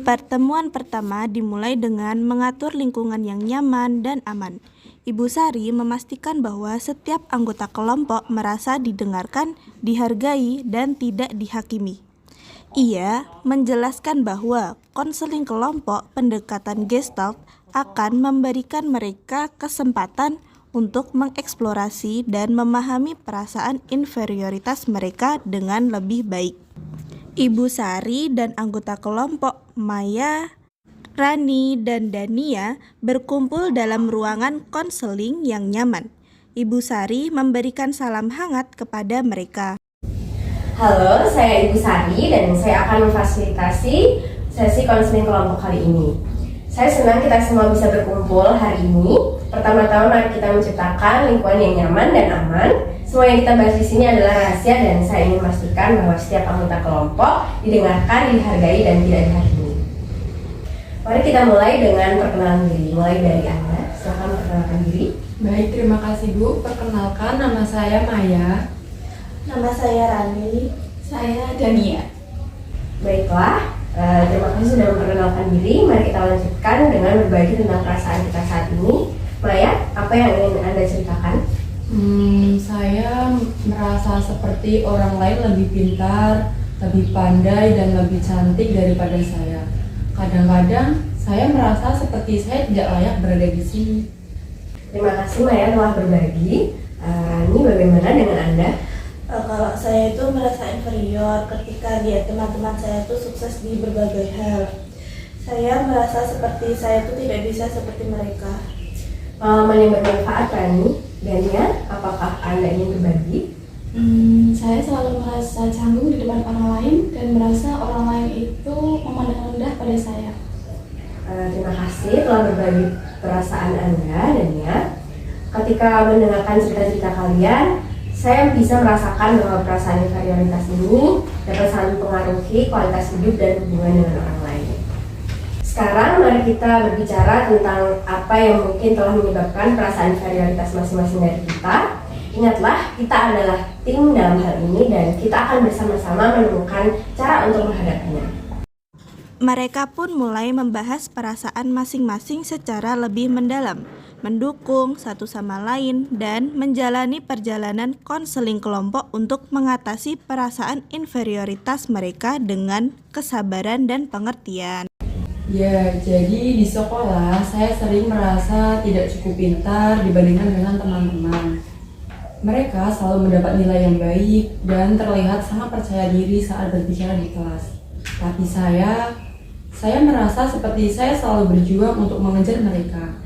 Pertemuan pertama dimulai dengan mengatur lingkungan yang nyaman dan aman. Ibu Sari memastikan bahwa setiap anggota kelompok merasa didengarkan, dihargai, dan tidak dihakimi. Ia menjelaskan bahwa konseling kelompok pendekatan Gestalt akan memberikan mereka kesempatan untuk mengeksplorasi dan memahami perasaan inferioritas mereka dengan lebih baik. Ibu Sari dan anggota kelompok Maya, Rani, dan Dania berkumpul dalam ruangan konseling yang nyaman. Ibu Sari memberikan salam hangat kepada mereka. Halo, saya Ibu Sari dan saya akan memfasilitasi sesi konseling kelompok kali ini. Saya senang kita semua bisa berkumpul hari ini. Pertama-tama mari kita menciptakan lingkungan yang nyaman dan aman. Semua yang kita bahas di sini adalah rahasia dan saya ingin memastikan bahwa setiap anggota kelompok didengarkan, dihargai, dan tidak dihakimi. Mari kita mulai dengan perkenalan diri. Mulai dari Anda, silakan perkenalkan diri. Baik, terima kasih Bu. Perkenalkan, nama saya Maya. Nama saya Rani. Saya Dania. Baiklah, terima kasih sudah memperkenalkan diri. Mari kita lanjutkan dengan berbagi tentang perasaan kita saat ini. Maya, apa yang ingin Anda ceritakan? Saya merasa seperti orang lain lebih pintar, lebih pandai, dan lebih cantik daripada saya. Kadang-kadang saya merasa seperti saya tidak layak berada di sini. Terima kasih Maya telah berbagi. Rani, bagaimana dengan Anda? Kalau saya itu merasa inferior ketika lihat teman-teman saya itu sukses di berbagai hal. Saya merasa seperti saya itu tidak bisa seperti mereka. Pengalaman yang bermanfaat, Rani. Dania, apakah Anda ingin berbagi? Saya selalu merasa canggung di depan orang lain dan merasa orang lain itu memandang rendah pada saya. Terima kasih telah berbagi perasaan Anda, Dania. Ketika mendengarkan cerita-cerita kalian, saya bisa merasakan bahwa perasaan inferioritas ini dapat sangat mempengaruhi kualitas hidup dan hubungan dengan orang lain. Sekarang mari kita berbicara tentang apa yang mungkin telah menyebabkan perasaan inferioritas masing-masing dari kita. Ingatlah, kita adalah tim dalam hal ini dan kita akan bersama-sama menemukan cara untuk menghadapinya. Mereka pun mulai membahas perasaan masing-masing secara lebih mendalam, mendukung satu sama lain, dan menjalani perjalanan konseling kelompok untuk mengatasi perasaan inferioritas mereka dengan kesabaran dan pengertian. Ya, jadi di sekolah saya sering merasa tidak cukup pintar dibandingkan dengan teman-teman. Mereka selalu mendapat nilai yang baik dan terlihat sangat percaya diri saat berbicara di kelas. Tapi saya merasa seperti saya selalu berjuang untuk mengejar mereka.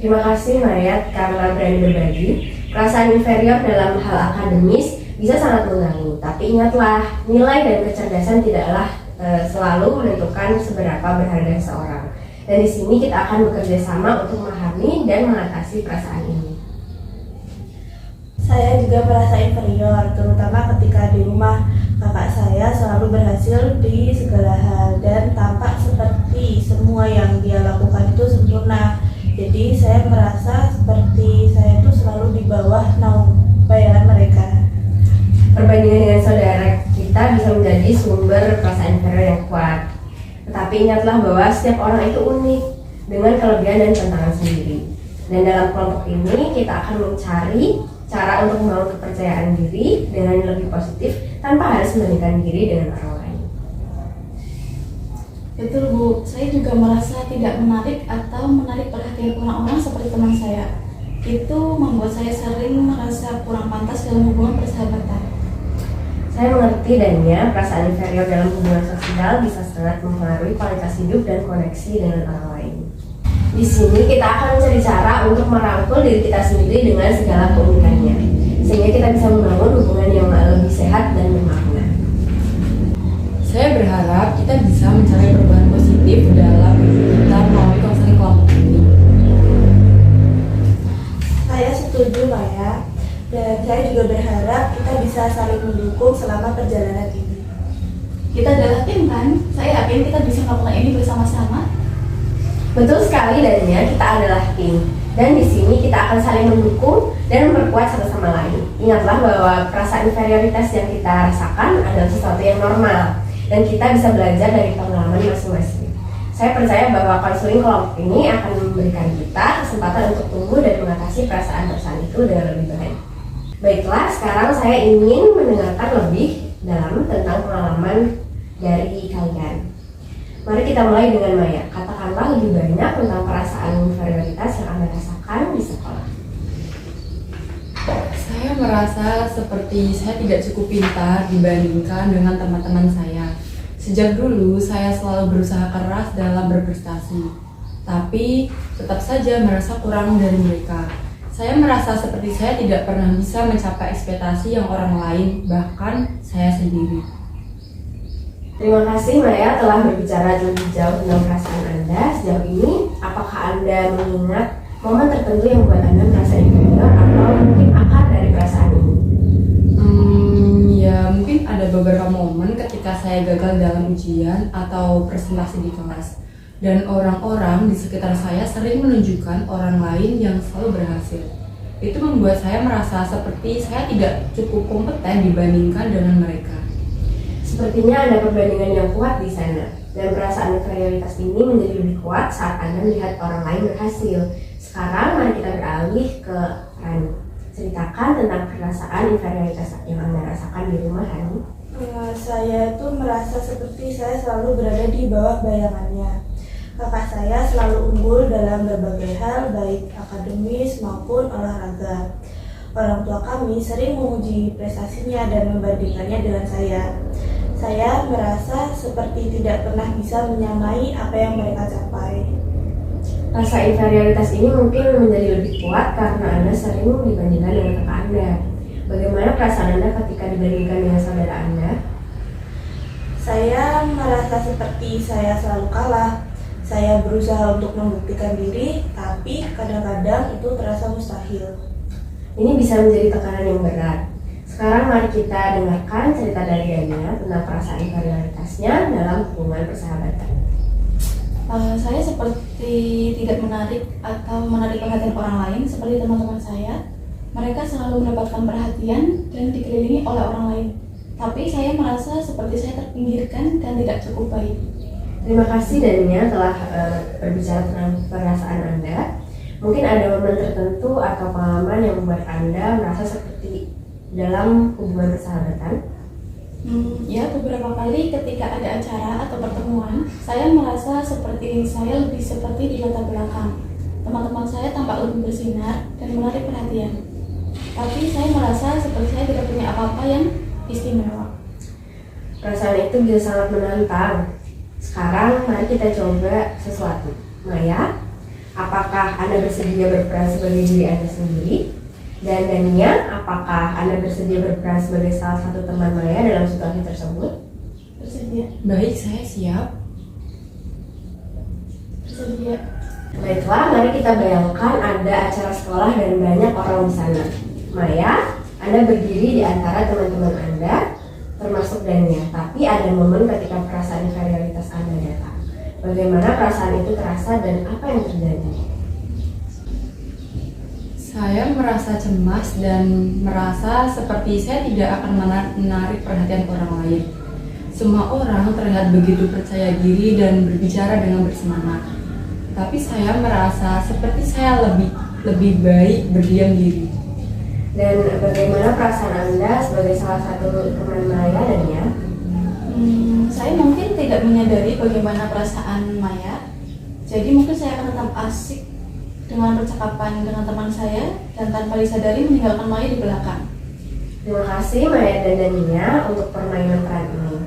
Terima kasih Mayat karena berani berbagi. Perasaan inferior dalam hal akademis bisa sangat mengganggu. Tapi ingatlah, nilai dan kecerdasan tidaklah selalu menentukan seberapa berharga seseorang. Dan di sini kita akan bekerja sama untuk memahami dan mengatasi perasaan ini. Saya juga merasa inferior, terutama ketika di rumah. Kakak saya selalu berhasil di segala hal dan tampak seperti semua yang dia lakukan itu sempurna. Jadi saya merasa seperti saya itu selalu di bawah bayangan mereka. Perbandingan dengan saudara kita bisa menjadi sumber perasaan inferior yang kuat. Tetapi ingatlah bahwa setiap orang itu unik dengan kelebihan dan tantangan sendiri. Dan dalam kelompok ini kita akan mencari cara untuk membangun kepercayaan diri dengan lebih positif tanpa harus membandingkan diri dengan orang lain. Betul Bu, saya juga merasa tidak menarik atau menarik perhatian orang-orang seperti teman saya. Itu membuat saya sering merasa kurang pantas dalam hubungan persahabatan. Saya mengerti Dania, perasaan inferior dalam hubungan sosial bisa sangat mempengaruhi kualitas hidup dan koneksi dengan orang lain. Di sini kita akan mencari cara untuk merangkul diri kita sendiri dengan segala keunikannya, sehingga kita bisa membangun hubungan yang lebih sehat dan bermakna. Saya berharap kita bisa mencari perubahan positif dalam kita melalui konseling kelompok ini. Saya setuju Maya, dan saya juga berharap kita bisa saling mendukung selama perjalanan ini. Kita adalah tim kan? Saya yakin kita bisa melakukan ini bersama-sama. Betul sekali Dania, kita adalah tim. Dan di sini kita akan saling mendukung dan memperkuat satu sama lain. Ingatlah bahwa perasaan inferioritas yang kita rasakan adalah sesuatu yang normal. dan kita bisa belajar dari pengalaman masing-masing. Saya percaya bahwa konseling kelompok ini akan memberikan kita kesempatan untuk tumbuh dan mengatasi perasaan-perasaan itu dengan lebih baik. Baiklah, sekarang saya ingin mendengarkan lebih dalam tentang pengalaman dari kalian. Mari kita mulai dengan Maya. Katakanlah lebih banyak tentang perasaan inferioritas yang Anda rasakan di sekolah. Saya merasa seperti saya tidak cukup pintar dibandingkan dengan teman-teman saya. Sejak dulu saya selalu berusaha keras dalam berprestasi, tapi tetap saja merasa kurang dari mereka. Saya merasa seperti saya tidak pernah bisa mencapai ekspektasi yang orang lain, bahkan saya sendiri. Terima kasih Maya telah berbicara lebih jauh tentang perasaan Anda. Sejauh ini, apakah Anda mengingat momen tertentu yang membuat Anda merasa inferior atau mungkin akar dari perasaan ini? Ya mungkin ada beberapa momen ketika saya gagal dalam ujian atau presentasi di kelas, dan orang-orang di sekitar saya sering menunjukkan orang lain yang selalu berhasil. Itu membuat saya merasa seperti saya tidak cukup kompeten dibandingkan dengan mereka. Sepertinya ada perbandingan yang kuat di sana, dan perasaan inferioritas ini menjadi lebih kuat saat Anda melihat orang lain berhasil. Sekarang mari kita beralih ke Rani. Ceritakan tentang perasaan inferioritas yang Anda rasakan di rumah, Rani. Saya itu merasa seperti saya selalu berada di bawah bayangannya. Kakak saya selalu unggul dalam berbagai hal, baik akademis maupun olahraga. Orang tua kami sering memuji prestasinya dan membandingkannya dengan saya. Saya merasa seperti tidak pernah bisa menyamai apa yang mereka capai. Rasa inferioritas ini mungkin menjadi lebih kuat karena Anda sering dibandingkan dengan kakak Anda. Bagaimana perasaan Anda ketika dibandingkan dengan saudara Anda? Saya merasa seperti saya selalu kalah. Saya berusaha untuk membuktikan diri, tapi kadang-kadang itu terasa mustahil. Ini bisa menjadi tekanan yang berat. Sekarang mari kita dengarkan cerita dari Dania tentang perasaan inferioritasnya dalam hubungan persahabatan. Saya seperti tidak menarik atau menarik perhatian orang lain seperti teman-teman saya. Mereka selalu mendapatkan perhatian dan dikelilingi oleh orang lain. Tapi saya merasa seperti saya terpinggirkan dan tidak cukup baik. Terima kasih Dania telah berbicara tentang perasaan Anda. Mungkin ada momen tertentu atau pengalaman yang membuat Anda merasa seperti dalam hubungan persahabatan. Ya, beberapa kali ketika ada acara atau pertemuan, saya merasa seperti saya lebih seperti di latar belakang. Teman-teman saya tampak lebih bersinar dan menarik perhatian. Tapi saya merasa seperti saya tidak punya apa-apa yang istimewa. Perasaan itu bisa sangat menantang. Sekarang mari kita coba sesuatu. Maya, apakah Anda bersedia berperan sebagai diri Anda sendiri? Dan Dania, apakah Anda bersedia berperan sebagai salah satu teman Maya dalam situasi tersebut? Bersedia. Baik, saya siap. Bersedia. Baiklah, mari kita bayangkan ada acara sekolah dan banyak orang di sana. Maya, Anda berdiri di antara teman-teman Anda, termasuk Dania. Tapi ada momen ketika perasaan inferioritas Anda datang. Bagaimana perasaan itu terasa dan apa yang terjadi? Saya merasa cemas dan merasa seperti saya tidak akan menarik perhatian orang lain. Semua orang terlihat begitu percaya diri dan berbicara dengan bersemangat. Tapi saya merasa seperti saya lebih baik berdiam diri. Dan bagaimana perasaan Anda sebagai salah satu teman Maya, Dania? Saya mungkin tidak menyadari bagaimana perasaan Maya. Jadi mungkin saya akan tetap asik dengan percakapan dengan teman saya dan tanpa disadari meninggalkan Maya di belakang. Terima kasih Maya dan Dania untuk permainan peran ini.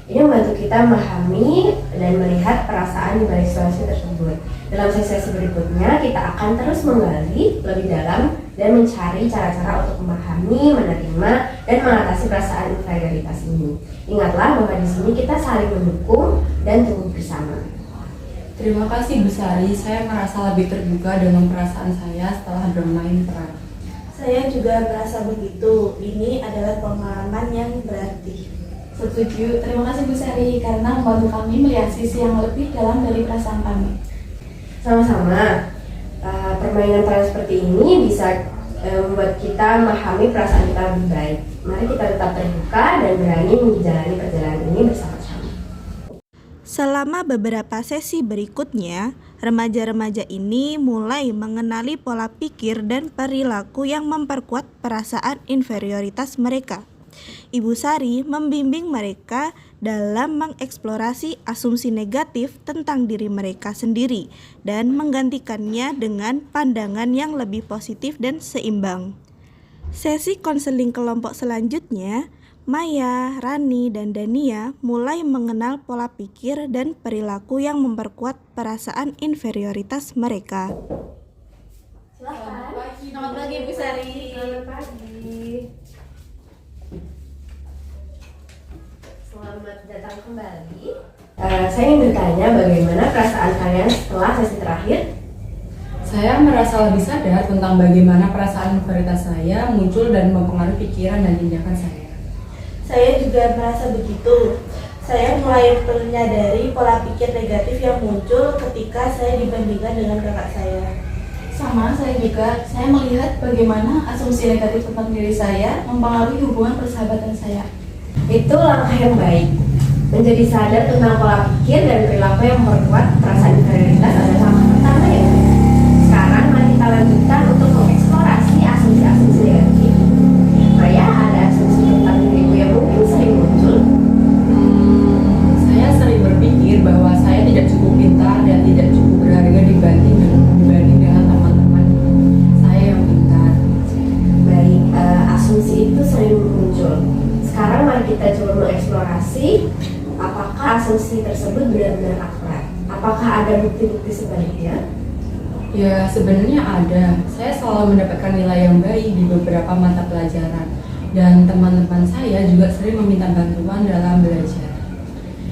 Ini membantu kita memahami dan melihat perasaan di balik situasi tersebut. Dalam sesi berikutnya, kita akan terus menggali lebih dalam dan mencari cara-cara untuk memahami, menerima, dan mengatasi perasaan inferioritas ini. Ingatlah bahwa di sini kita saling mendukung dan tumbuh bersama. Terima kasih Bu Sari, saya merasa lebih terbuka dengan perasaan saya setelah bermain peran. Saya juga merasa begitu. Ini adalah pengalaman yang berarti. Setuju. Terima kasih Bu Sari karena membantu kami melihat sisi yang lebih dalam dari perasaan kami. Sama-sama. Permainan peran seperti ini bisa membuat kita memahami perasaan kita lebih baik. Mari kita tetap terbuka dan berani menjalani perjalanan ini bersama-sama. Selama beberapa sesi berikutnya, remaja-remaja ini mulai mengenali pola pikir dan perilaku yang memperkuat perasaan inferioritas mereka. Ibu Sari membimbing mereka dalam mengeksplorasi asumsi negatif tentang diri mereka sendiri dan menggantikannya dengan pandangan yang lebih positif dan seimbang. Sesi konseling kelompok selanjutnya, Maya, Rani, dan Dania mulai mengenal pola pikir dan perilaku yang memperkuat perasaan inferioritas mereka. Silakan. Selamat pagi Bu Sari. Selamat pagi. Selamat datang kembali. Saya ingin bertanya bagaimana perasaan kalian setelah sesi terakhir? Saya merasa lebih sadar tentang bagaimana perasaan inferioritas saya muncul dan mempengaruhi pikiran dan tindakan saya. Saya juga merasa begitu. Saya mulai menyadari pola pikir negatif yang muncul ketika saya dibandingkan dengan kakak saya. Sama, saya juga. Saya melihat bagaimana asumsi negatif tentang diri saya mempengaruhi hubungan persahabatan saya. Itu langkah yang baik. Menjadi sadar tentang pola pikir dan perilaku yang memperkuat perasaan inferioritas adalah langkah pertama yang baik. Sekarang mari kita lanjutkan untuk mengeksplorasi asumsi-asumsi negatif. Maya, ada asumsi tentang dirimu yang mungkin sering muncul? Saya sering berpikir bahwa saya tidak cukup pintar dan tidak cukup berharga dibanding dengan teman-teman saya yang pintar. Baik, asumsi itu sering muncul. Sekarang mari kita coba mengeksplorasi apakah asumsi tersebut benar-benar akurat. Apakah ada bukti-bukti sebaliknya? Ya, sebenarnya ada. Saya selalu mendapatkan nilai yang baik di beberapa mata pelajaran. Dan teman-teman saya juga sering meminta bantuan dalam belajar.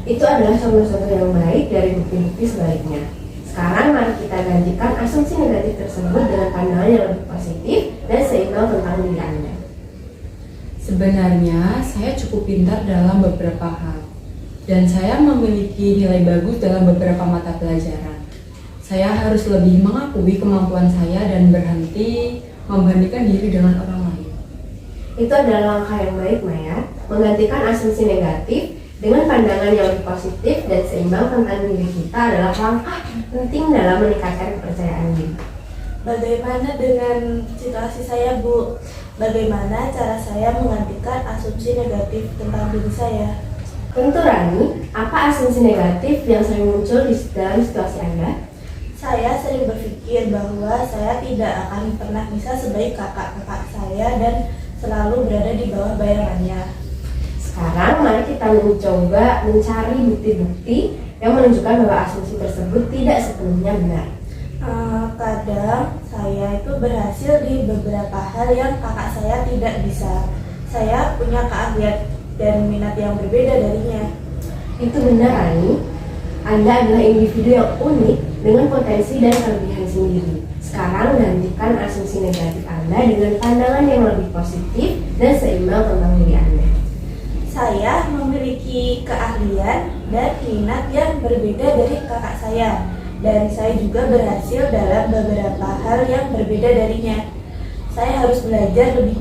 Itu adalah contoh-contoh yang baik dari bukti-bukti sebaliknya. Sekarang mari kita gantikan asumsi negatif tersebut dengan pandangan yang lebih positif dan seimbang tentang diri Anda. Sebenarnya, saya cukup pintar dalam beberapa hal. Dan saya memiliki nilai bagus dalam beberapa mata pelajaran. Saya harus lebih mengakui kemampuan saya dan berhenti membandingkan diri dengan orang lain. Itu adalah langkah yang baik, Maya. Menggantikan asumsi negatif dengan pandangan yang lebih positif dan seimbang tentang diri kita adalah langkah penting dalam meningkatkan kepercayaan diri. Bagaimana dengan situasi saya, Bu? Bagaimana cara saya menggantikan asumsi negatif tentang diri saya? Tentu, Rani, apa asumsi negatif yang sering muncul di dalam situasi Anda? Saya sering berpikir bahwa saya tidak akan pernah bisa sebaik kakak-kakak saya dan selalu berada di bawah bayangannya. Sekarang mari kita mencoba mencari bukti-bukti yang menunjukkan bahwa asumsi tersebut tidak sepenuhnya benar. Kadang saya itu berhasil di beberapa hal yang kakak saya tidak bisa. Saya punya keahlian dan minat yang berbeda darinya. Itu benar, Rani. Anda adalah individu yang unik dengan potensi dan kelebihan sendiri. Sekarang gantikan asumsi negatif Anda dengan pandangan yang lebih positif dan seimbang tentang diri Anda. Saya memiliki keahlian dan minat yang berbeda dari kakak saya. Dan saya juga berhasil dalam beberapa hal yang berbeda darinya. Saya harus belajar lebih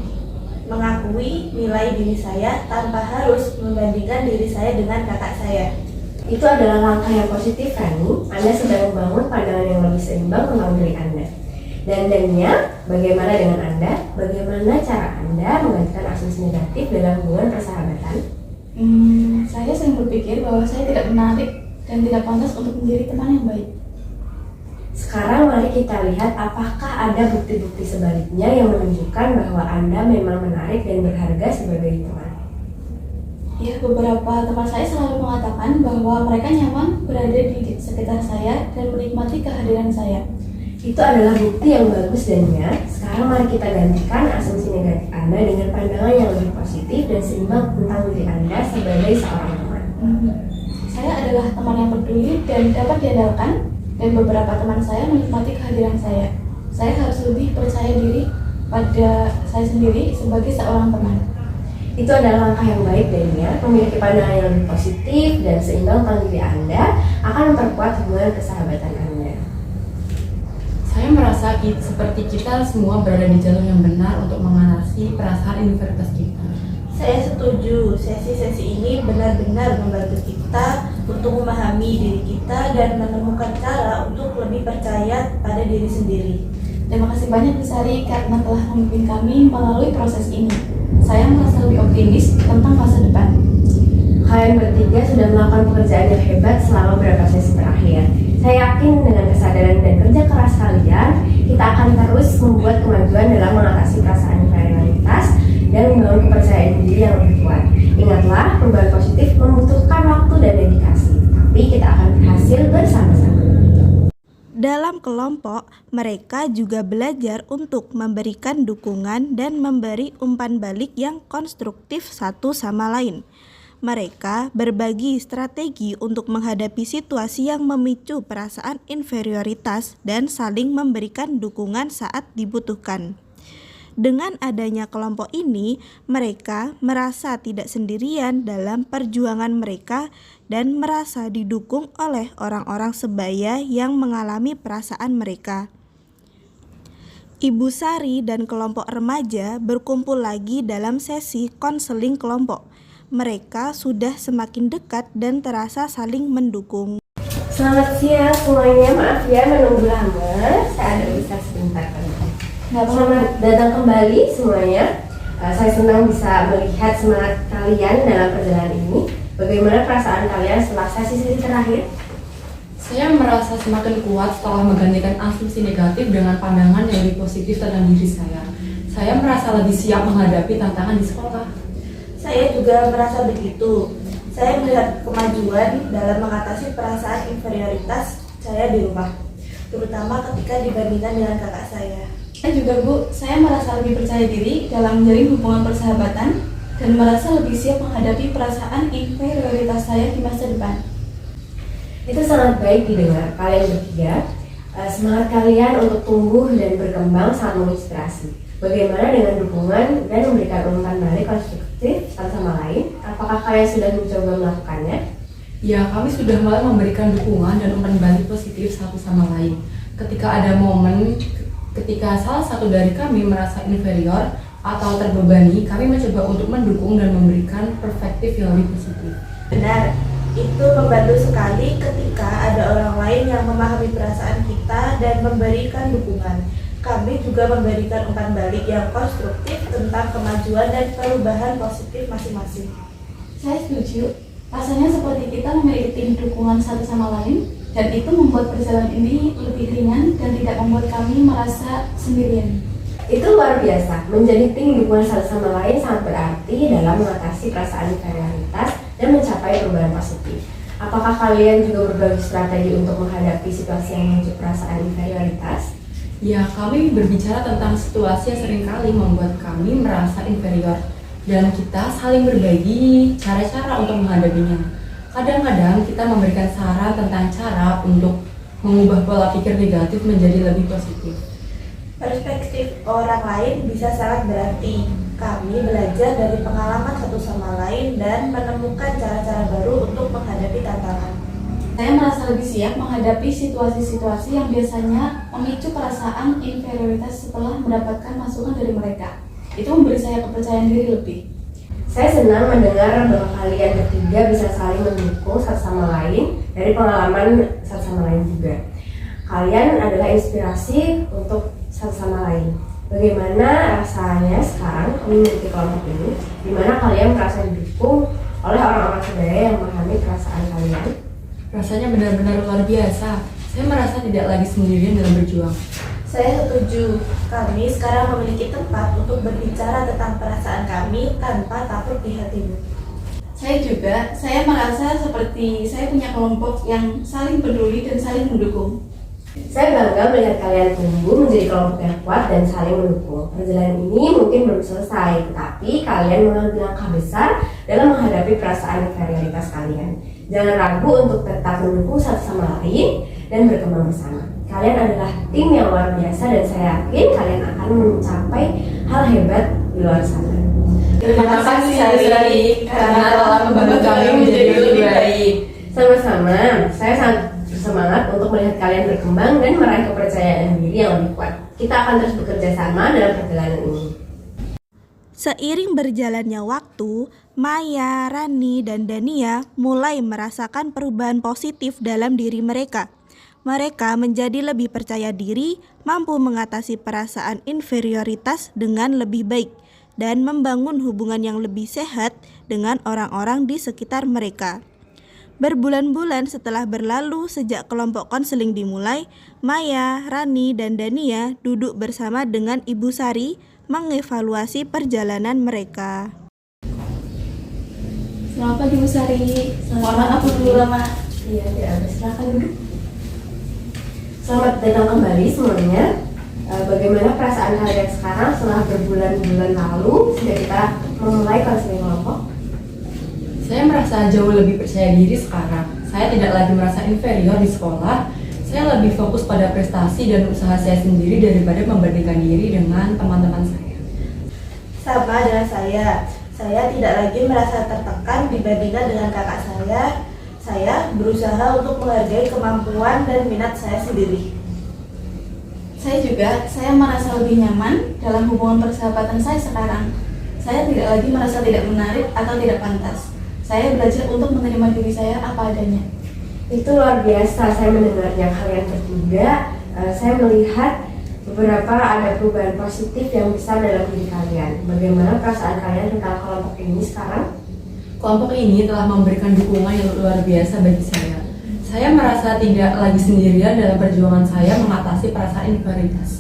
mengakui nilai diri saya tanpa harus membandingkan diri saya dengan kakak saya. Itu adalah langkah yang positif, Rani. Anda sedang membangun pandangan yang lebih seimbang tentang diri Anda. Dan Dania, bagaimana dengan Anda? Bagaimana cara Anda menggantikan asumsi negatif dalam hubungan persahabatan? Saya sering berpikir bahwa saya tidak menarik dan tidak pantas untuk menjadi teman yang baik. Sekarang mari kita lihat apakah ada bukti-bukti sebaliknya yang menunjukkan bahwa Anda memang menarik dan berharga sebagai teman. Ya, beberapa teman saya selalu mengatakan bahwa mereka nyaman berada di sekitar saya dan menikmati kehadiran saya. Itu adalah bukti yang bagus, Dania. Sekarang mari kita gantikan asumsi negatif Anda dengan pandangan yang lebih positif dan seimbang tentang diri Anda sebagai seorang teman. Saya adalah teman yang peduli dan dapat diandalkan, dan beberapa teman saya menikmati kehadiran saya. Saya harus lebih percaya diri pada saya sendiri sebagai seorang teman. Itu adalah langkah yang baik, Dania. Memiliki pandangan yang lebih positif dan seimbang tentang diri Anda akan memperkuat hubungan persahabatan Anda. Saya merasa seperti kita semua berada di jalur yang benar untuk mengatasi perasaan inferioritas kita. Saya setuju, sesi-sesi ini benar-benar membantu kita untuk memahami diri kita dan menemukan cara untuk lebih percaya pada diri sendiri. Terima kasih banyak Bu Sari karena telah memimpin kami melalui proses ini. Saya merasa lebih optimis tentang masa depan. Kalian bertiga sudah melakukan pekerjaan yang hebat selama beberapa sesi terakhir. Saya yakin dengan kesadaran dan kerja keras kalian, kita akan terus membuat kemajuan dalam mengatasi perasaan inferioritas dan membangun kepercayaan diri yang lebih kuat. Ingatlah, perubahan positif membutuhkan waktu dan dedikasi, tapi kita akan berhasil bersama-sama. Dalam kelompok, mereka juga belajar untuk memberikan dukungan dan memberi umpan balik yang konstruktif satu sama lain. Mereka berbagi strategi untuk menghadapi situasi yang memicu perasaan inferioritas dan saling memberikan dukungan saat dibutuhkan. Dengan adanya kelompok ini, mereka merasa tidak sendirian dalam perjuangan mereka dan merasa didukung oleh orang-orang sebaya yang mengalami perasaan mereka. Ibu Sari dan kelompok remaja berkumpul lagi dalam sesi konseling kelompok. Mereka sudah semakin dekat dan terasa saling mendukung. Selamat siang semuanya, maaf ya menunggu lama, saya ada urusan sebentar. Selamat datang kembali semuanya. Saya senang bisa melihat semangat kalian dalam perjalanan ini. Bagaimana perasaan kalian setelah sesi-sesi terakhir? Saya merasa semakin kuat setelah menggantikan asumsi negatif dengan pandangan yang lebih positif tentang diri saya. Saya merasa lebih siap menghadapi tantangan di sekolah. Saya juga merasa begitu. Saya melihat kemajuan dalam mengatasi perasaan inferioritas saya di rumah, terutama ketika dibandingkan dengan kakak saya. Dan juga Bu, saya merasa lebih percaya diri dalam menjalin hubungan persahabatan dan merasa lebih siap menghadapi perasaan inferioritas saya di masa depan. Itu sangat baik didengar. Kalian bertiga, semangat kalian untuk tumbuh dan berkembang sangat menginspirasi. Bagaimana dengan dukungan dan memberikan umpan balik konstruktif satu sama lain? Apakah kalian sudah mencoba melakukannya? Ya, kami sudah mulai memberikan dukungan dan umpan balik positif satu sama lain. Ketika ada momen ketika salah satu dari kami merasa inferior atau terbebani, kami mencoba untuk mendukung dan memberikan perspektif yang lebih positif. Benar, itu membantu sekali ketika ada orang lain yang memahami perasaan kita dan memberikan dukungan. Kami juga memberikan umpan balik yang konstruktif tentang kemajuan dan perubahan positif masing-masing. Saya setuju, rasanya seperti kita memiliki tim dukungan satu sama lain, dan itu membuat perjalanan ini lebih ringan dan tidak membuat kami merasa sendirian. Itu luar biasa. Menjadi tim dukungan satu sama lain sangat berarti dalam mengatasi perasaan inferioritas dan mencapai perubahan positif. Apakah kalian juga berbagi strategi untuk menghadapi situasi yang memicu perasaan inferioritas? Ya, kami berbicara tentang situasi yang seringkali membuat kami merasa inferior dan kita saling berbagi cara-cara untuk menghadapinya. Kadang-kadang kita memberikan saran tentang cara untuk mengubah pola pikir negatif menjadi lebih positif. Perspektif orang lain bisa sangat berarti. Kami belajar dari pengalaman satu sama lain dan menemukan cara-cara baru untuk menghadapi tantangan. Saya merasa lebih siap menghadapi situasi-situasi yang biasanya memicu perasaan inferioritas setelah mendapatkan masukan dari mereka. Itu memberi saya kepercayaan diri lebih. Saya senang mendengar bahwa kalian bertiga bisa saling mendukung satu sama lain dari pengalaman satu sama lain juga. Kalian adalah inspirasi untuk satu sama lain. Bagaimana rasanya sekarang memiliki kelompok ini, di mana kalian merasa didukung oleh orang-orang sebaya yang memahami perasaan kalian? Rasanya benar-benar luar biasa. Saya merasa tidak lagi sendirian dalam berjuang. Saya setuju, kami sekarang memiliki tempat untuk berbicara tentang perasaan kami tanpa takut dihakimi. Saya merasa seperti saya punya kelompok yang saling peduli dan saling mendukung. Saya bangga melihat kalian tumbuh menjadi kelompok yang kuat dan saling mendukung. Perjalanan ini mungkin belum selesai, tetapi kalian mengambil langkah besar dalam menghadapi perasaan inferioritas kalian. Jangan ragu untuk tetap mendukung satu sama lain dan berkembang bersama. Kalian adalah tim yang luar biasa dan saya yakin kalian akan mencapai hal hebat di luar sana. Terima kasih Sari karena telah membantu kami menjadi lebih baik. Sama-sama, saya sangat bersemangat untuk melihat kalian berkembang dan meraih kepercayaan diri yang lebih kuat. Kita akan terus bekerja sama dalam perjalanan ini. Seiring berjalannya waktu, Maya, Rani, dan Dania mulai merasakan perubahan positif dalam diri mereka. Mereka menjadi lebih percaya diri, mampu mengatasi perasaan inferioritas dengan lebih baik, dan membangun hubungan yang lebih sehat dengan orang-orang di sekitar mereka. Berbulan-bulan setelah berlalu sejak kelompok konseling dimulai, Maya, Rani, dan Dania duduk bersama dengan Ibu Sari mengevaluasi perjalanan mereka. Selamat pagi Bu Sari. Mohon maaf dulu lama. Iya, tidak, silakan duduk. Selamat datang kembali semuanya. Bagaimana perasaan kalian sekarang setelah berbulan-bulan lalu sejak kita memulai konseling kelompok? Saya merasa jauh lebih percaya diri sekarang. Saya tidak lagi merasa inferior di sekolah. Saya lebih fokus pada prestasi dan usaha saya sendiri daripada membandingkan diri dengan teman-teman saya. Sama dengan saya. Saya tidak lagi merasa tertekan dibandingkan dengan kakak saya. Saya berusaha untuk menghargai kemampuan dan minat saya sendiri. Saya merasa lebih nyaman dalam hubungan persahabatan saya sekarang. Saya tidak lagi merasa tidak menarik atau tidak pantas. Saya belajar untuk menerima diri saya apa adanya. Itu luar biasa, saya mendengarnya kalian bertiga. Saya melihat beberapa ada perubahan positif yang besar dalam diri kalian. Bagaimana perasaan kalian tentang kelompok ini sekarang? Kelompok ini telah memberikan dukungan yang luar biasa bagi saya. Saya merasa tidak lagi sendirian dalam perjuangan saya mengatasi perasaan inferioritas.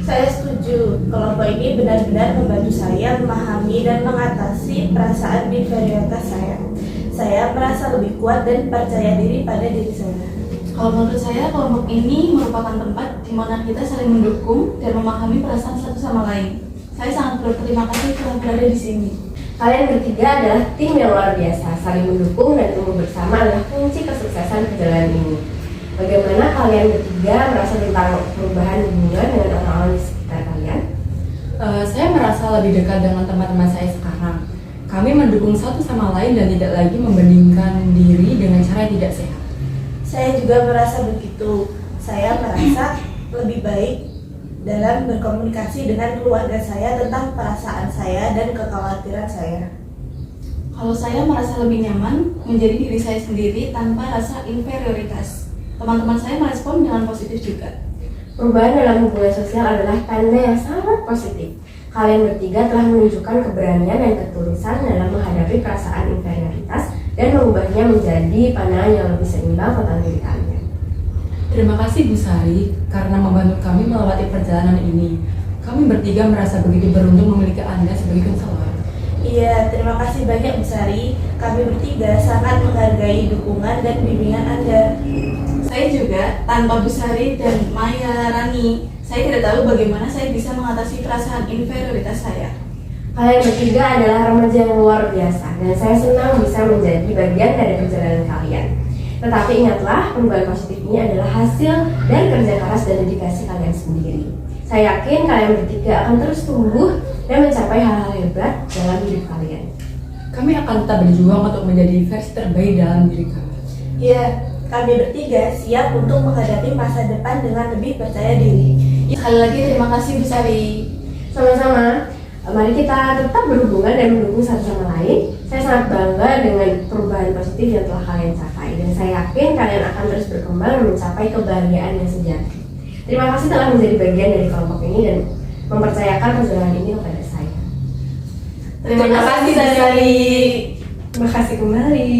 Saya setuju, kelompok ini benar-benar membantu saya memahami dan mengatasi perasaan inferioritas saya. Saya merasa lebih kuat dan percaya diri pada diri saya. Kalau menurut saya, kelompok ini merupakan tempat di mana kita saling mendukung dan memahami perasaan satu sama lain. Saya sangat berterima kasih telah berada di sini. Kalian bertiga adalah tim yang luar biasa, saling mendukung dan tumbuh bersama adalah kunci kesuksesan perjalanan ini. Bagaimana kalian bertiga merasa tentang perubahan hubungan dengan orang-orang di sekitar kalian? Saya merasa lebih dekat dengan teman-teman saya sekarang. Kami mendukung satu sama lain dan tidak lagi membandingkan diri dengan cara yang tidak sehat. Saya juga merasa begitu. Saya merasa lebih baik dalam berkomunikasi dengan keluarga saya tentang perasaan saya dan kekhawatiran saya. Kalau saya merasa lebih nyaman menjadi diri saya sendiri tanpa rasa inferioritas. Teman-teman saya merespon dengan positif juga. Perubahan dalam hubungan sosial adalah tanda yang sangat positif. Kalian bertiga telah menunjukkan keberanian dan ketulusan dalam menghadapi perasaan inferioritas dan mengubahnya menjadi pandangan yang lebih seimbang tentang diri kalian. Terima kasih Bu Sari karena membantu kami melewati perjalanan ini. Kami bertiga merasa begitu beruntung memiliki Anda sebagai konselor. Iya, terima kasih banyak Bu Sari. Kami bertiga sangat menghargai dukungan dan bimbingan Anda. Saya juga, tanpa Bu Sari dan Maya, Rani, saya tidak tahu bagaimana saya bisa mengatasi perasaan inferioritas saya. Kalian bertiga adalah remaja yang luar biasa dan saya senang bisa menjadi bagian dari perjalanan kalian. Tetapi ingatlah, perubahan positif ini adalah hasil dari kerja keras dan dedikasi kalian sendiri. Saya yakin kalian bertiga akan terus tumbuh dan mencapai hal-hal hebat dalam hidup kalian. Kami akan tetap berjuang untuk menjadi versi terbaik dalam diri kami. Iya, kami bertiga siap untuk menghadapi masa depan dengan lebih percaya diri. Sekali lagi terima kasih Bu Sari. Sama-sama, mari kita tetap berhubungan dan mendukung satu sama lain. Saya sangat bangga dengan perubahan positif yang telah kalian capai dan saya yakin kalian akan terus berkembang dan mencapai kebahagiaan yang sejati. Terima kasih telah menjadi bagian dari kelompok ini dan mempercayakan perjalanan ini kepada saya. Terima kasih Bu Sari. Terima kasih kembali.